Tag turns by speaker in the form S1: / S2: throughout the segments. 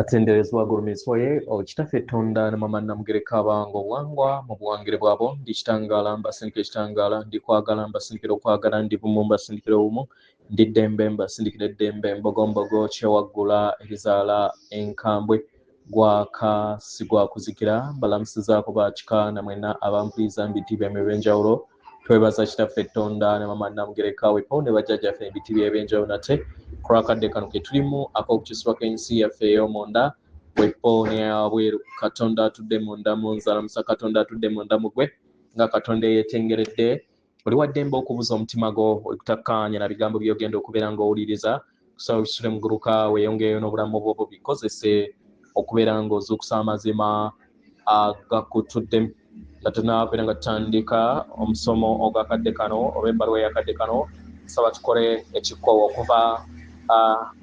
S1: Atenderezwa gulumisoye okitaffe Tonda ne mama Namugereka abango obwangwa mu buwangire bwabo ndi kitangala mbasindikira ekitangala ndi kwagala mbasindikira okwagala ndi bumu mbasindikira obumu ndi ddembe mbasindikira eddembe mbogombogo kyewaggula erizaala enkambwe gwaka sigwakuzikira mbalamusizaako bakika namwena abampuliriza mbiti byamwe ebyenjawulo twebaza kitaffe Tonda ne mama Namugereka wepo ne bajjajjaffe ebiti by'ebyenjawulo nate kulwakadde kano ke tulimu ak'okukisibwa k'ensi yaffe ey'omunda wepo ne abweru Katonda atudde munda mu nzalamusa Katonda atudde munda mu gwe nga Katonda eyeetengeredde oli wa ddembe okubuza omutima gwo okutakkaanya na bigambo by'ogenda okubeera ng'owuliriza kusaba bisule mu guluka weeyongeeyo n'obulamu bwo bikozese okubeera ng'ozuukusa amazima agakutuddemu nga tunaabeera nga tutandika omusomo ogwakadde kano oba ebbaluwa eyakadde kano nsaba tukole ekikkowo okuva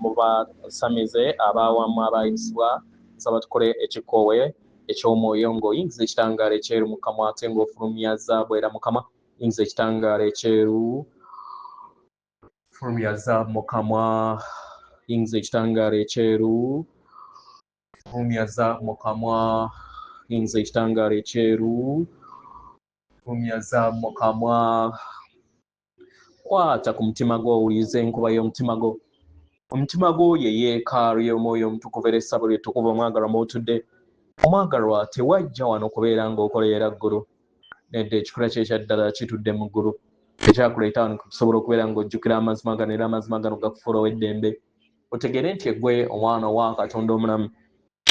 S1: mu basamize abaawamu abayisibwa nsaba tukole ekikkowe eky'omwoyo ng'oyingiza ekitangaala ekyeru mu kamwa ate ng'ofulumya zaabu era mukama yingiza ekitangaala ekyeru fulumya zaabu mu kamwa yingiza ekitangaala ekyeru fulumya zaabu mu kamwa yingiza ekitangaala ekyeru fulumya zaabu mu kamwa kwata ku mutima gwo owulirize enkuba y'omutima gwo omutima gwo ye yeekaalu y'omwoyo omutukuvu era essabo ly'ettukuvu omwagalwa mw'otudde omwagalwa tewajja wano kubeera ng'okoleera ggulu nedda ekikula kye ekya ddala kitudde mu ggulu ekyakuleeta wano kusobola okubeera ng'ojjukira amazima gano era amazima gano gakufuula ow'eddembe otegere nti eggwe omwana wa Katonda omulamu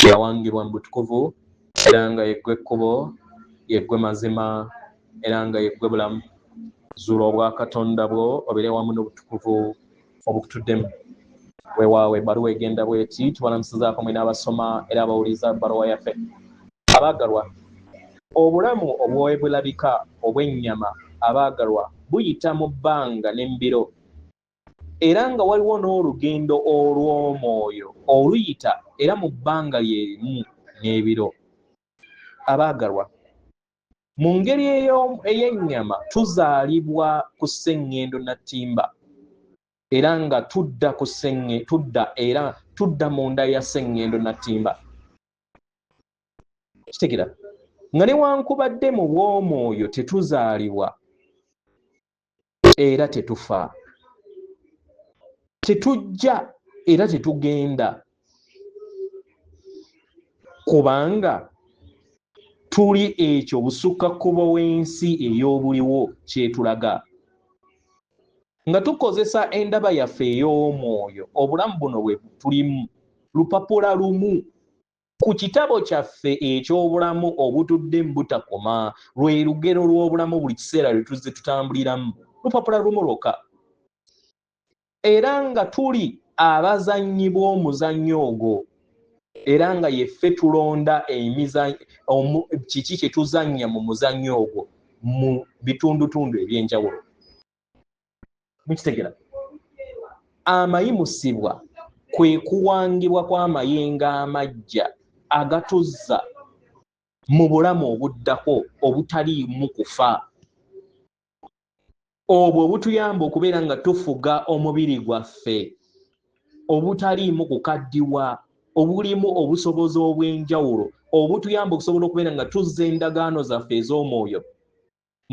S1: yawangibwa mu butukuvu era nga yeggwe ekkubo yeggwe mazima era nga yeggwe bulamu zuula obwa Katonda bwo obeere wamu n'obutukuvu obukutuddemu weewaawe ebbaluwa egenda bw'eti tubalamusizaako mwena abasoma era abawuliriza ebbaluwa yaffe abaagalwa obulamu obwebulabika obw'ennyama abaagalwa buyita mu bbanga n'embiro era nga waliwo n'olugendo olw'omwoyo oluyita era mu bbanga lyerimu n'ebiro abaagalwa mu ngeri ey'ennyama tuzaalibwa ku sseŋŋendo nattimba era nga tudda mu nda ya sseŋŋendo nattimba kitegera nga newankubadde mu bw'omwoyo tetuzaalibwa era tetufa tetujja era tetugenda kubanga tuli ekyo busukkakkubo w'ensi ey'obuliwo kyetulaga nga tukozesa endaba yaffe ey'omwoyo obulamu buno bwe tulimu lupapula lumu ku kitabo kyaffe eky'obulamu obutuddemu butakoma lwe lugero lw'obulamu buli kiseera lwe tuzze tutambuliramu lupapula lumu lwokka era nga tuli abazannyi b'omuzannyo ogwo era nga yeffe tulonda kiki kye tuzannya mu muzannyo ogwo mu bitundutundu eby'enjawulo mukitegera amayimusibwa kwe kuwangibwa kw'amayengo amaggya agatuzza mu bulamu obuddako obutaliimu kufa obwo obutuyamba okubeera nga tufuga omubiri gwaffe obutaliimu kukaddiwa obulimu obusobozi obw'enjawulo obutuyamba okusobola okubeera nga tuzza endagaano zaffe ez'omwoyo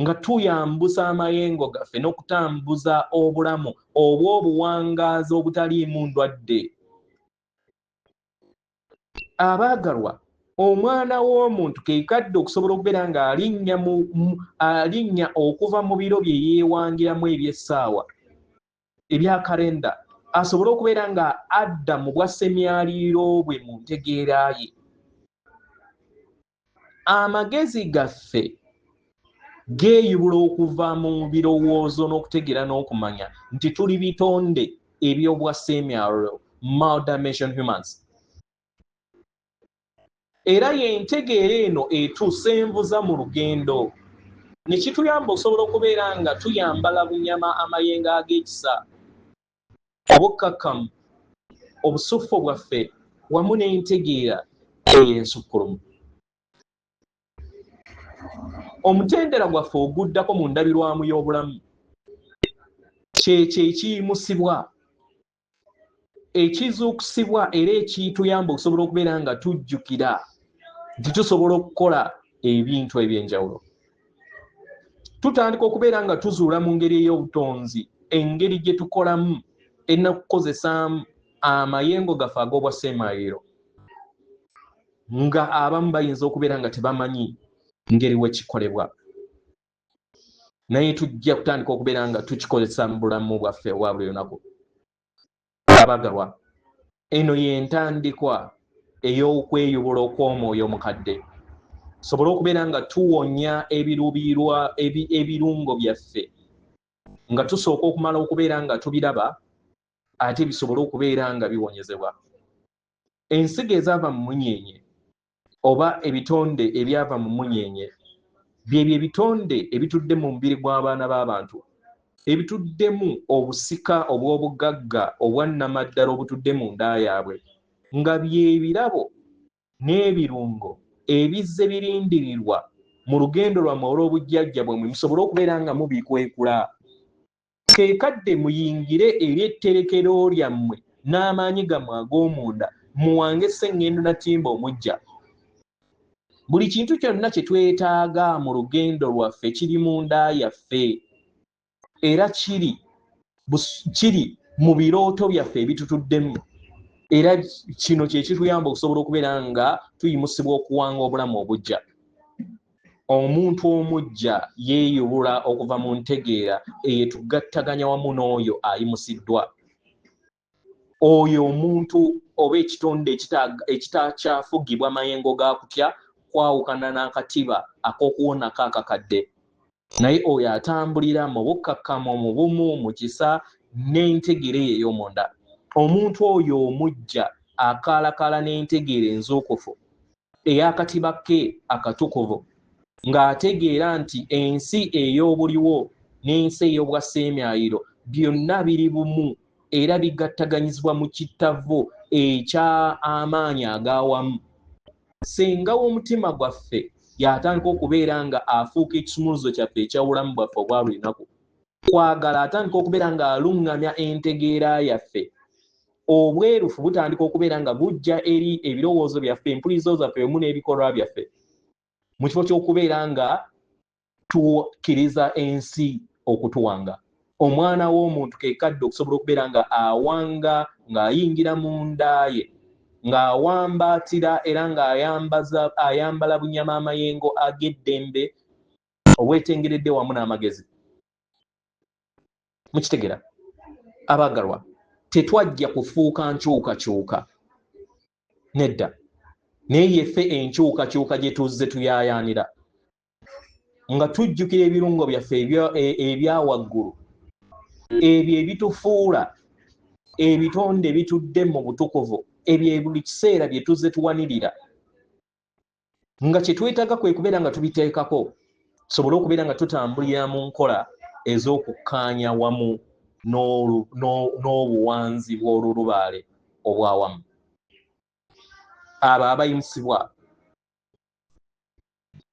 S1: nga tuyambusa amayengo gaffe n'okutambuza obulamu obw'obuwangaazi obutaliimu ndwadde abaagalwa omwana w'omuntu ke kadde okusobola okubeera nga alinnya okuva mu biro bye yeewangiramu eby'essaawa ebya kalenda asobole okubeera nga adda mu bwa ssemyaliiro bwe mu ntegeera ye amagezi gaffe geeyubula okuva mu birowoozo n'okutegeera n'okumanya nti tuli bitonde eby'obwa ssemyaliiro multidimension humans era y'entegeera eno etuusa envuza mu lugendo ne kituyamba okusobola okubeera nga tuyambala bunyama amayengo ag'ekisa obukkakkamu obusuffu bwaffe wamu n'entegeera ey'ensukkulumu omutendera gwaffe oguddako mu ndabirwamu y'obulamu kyekyo ekiyimusibwa ekizuukusibwa era ekituyamba okusobola okubeera nga tujjukira nti tusobola okukola ebintu eby'enjawulo. Tutandika okubeera nga tuzuula mu ngeri ey'obutonzi engeri gye tukolamu ennakukozesaamu amayengo gaffe ag'obwa ssemayiro, nga abamu bayinza okubeera nga tebamanyi ngeri wekikolebwa, naye tujja kutandika okubeera nga tukikozesa mu bulamu bwaffe obwa buli lunaku. Abagalwa, eno y'entandikwa ey'okweyubula okw'omwoyo omukadde. Sobola okubeera nga tuwonya ebirungo byaffe nga tusooka okumala okubeera nga tubiraba ate bisobole okubeera nga biwonyezebwa. Ensigo ezaava mu munyeenye oba ebitonde ebyava mu munyeenye byebyo ebitonde ebitudde mu mubiri gw'abaana b'abantu, ebituddemu obusika obw'obugagga obwannamaddala obutudde mu nda yaabwe, nga byebirabo n'ebirungo ebizze birindirirwa mu lugendo lwammwe olw'obujjajja bwammwe musobole okubeera nga mubikwekula. Keekadde muyingire eri etterekero lyammwe n'amaanyi gammwe ag'omunda muwange sseŋŋendo na ttimba omujja. Buli kintu kyonna kye twetaaga mu lugendo lwaffe kiri mu nda yaffe era kiri mu birooto byaffe ebitutuddemu, era kino kye kituyamba okusobola okubeera nga tuyimusibwa okuwanga obulamu obujja. Omuntu omujja yeeyubula okuva mu ntegeera eyetugattaganya wamu n'oyo ayimusiddwa. Oyo omuntu oba ekitonde ekitakyafugibwa mayengo ga kutya kwawukana n'akatiba ak'okuwonako akakadde, naye oyo atambulira mu bukkakkamo, mu bumu, mu kisa n'entegeera ey'omunda. Omuntu oyo omujja akaalakaala n'entegeera enzuukufu ey'akatiba ke akatukuvu, ng'ategeera nti ensi ey'obuliwo n'ensi ey'obwasseemyayiro byonna biri bumu era bigattaganyizibwa mu kittavvu ekya amaanyi ag'awamu. Sengawo omutima gwaffe y'atandika okubeera nga afuuka ekisumuluzo kyaffe eky'obulamu bwaffe obwa buli lunaku, kwagala atandika okubeera ng'aluŋŋamya entegeera yaffe, obwerufu butandika okubeera nga bujja eri ebirowoozo byaffe, empulirizo zaffe wamu n'ebikolwa byaffe, mu kifo ky'okubeera nga tukkiriza ensi okutuwanga. Omwana w'omuntu keekadde okusobola okubeera nga awanga ng'ayingira mu nda ye, ng'awambaatira era ng'ayambala bunyama amayengo ag'eddembe obwetengeredde wamu n'amagezi. Mukitegera abagalwa, tetwajja kufuuka nkyukakyuka nedda, naye yeffe enkyukakyuka gye tuzze tuyaayaanira nga tujjukira ebirungo byaffe ebya waggulu, ebyo ebitufuula ebitonde bitudde mu butukuvu, ebyo buli kiseera bye tuzze tuwanirira, nga kye twetaaga kwe kubeera nga tubiteekako tusobole okubeera nga tutambulira mu nkola ez'okukkaanya wamu n'obuwanzi bw'olulubaale obwawamu. Abo abayimusibwa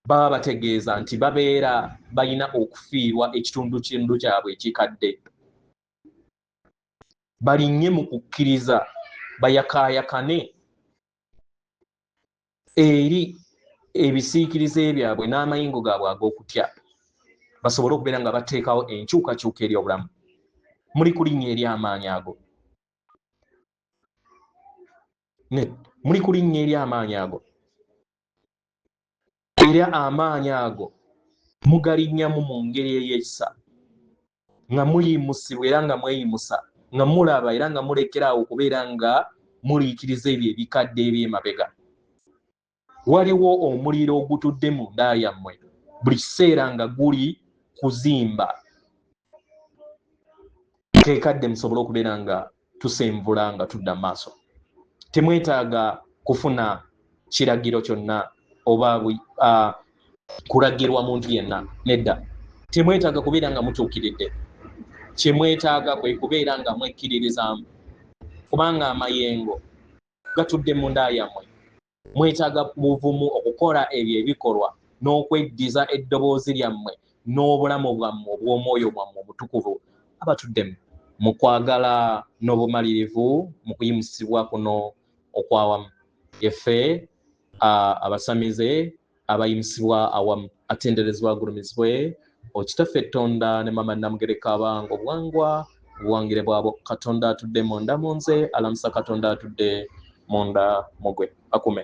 S1: baba bategeeza nti babeera balina okufiirwa ekitundu kyabwe ekikadde. Balinnye mu kukkiriza bayakaayakane eri ebisiikirize byabwe n'amayingo gaabwe ag'okutya, basobole okubeera nga bateekawo enkyukakyuka eri obulamu. Muli kulinnya eri amaanyi ago, muli kulinnya eri amaanyi ago, era amaanyi ago mugalinnyamu mu ngeri ey'ekisa, nga muyimusibwa era nga mweyimusa, nga mulaba era nga mulekeraawo okubeera nga muliikiriza ebyo ebikadde eby'emabega. Waliwo omuliro ogutudde mu nda yammwe buli kiseera nga guli kuzimba, keekadde musobole okubeera nga tusenvula nga tudda mu maaso. Temwetaaga kufuna kiragiro kyonna oba kulagirwa muntu yenna, nedda. Temwetaaga kubeera nga mutuukiridde, kye mwetaaga kwe kubeera nga mwekkiririzaamu, kubanga amayengo gatudde mu nda yammwe. Mwetaaga buvumu okukola ebyo ebikolwa n'okweddiza eddoboozi lyammwe n'obulamu bwammwe obw'omwoyo bwammwe obutukuvu abatudde mu kwagala n'obumalirivu mu kuyimusibwa kuno okwawamu. Yeffe abasamize abayimusibwa awamu atenderezebwa agulumizibwe Okitaffe Tonda ne Mama Namugereka Abango Bwangwa buwangire bwabo. Katonda atudde munda mu nze, alamusa Katonda atudde munda mugwe. Akume.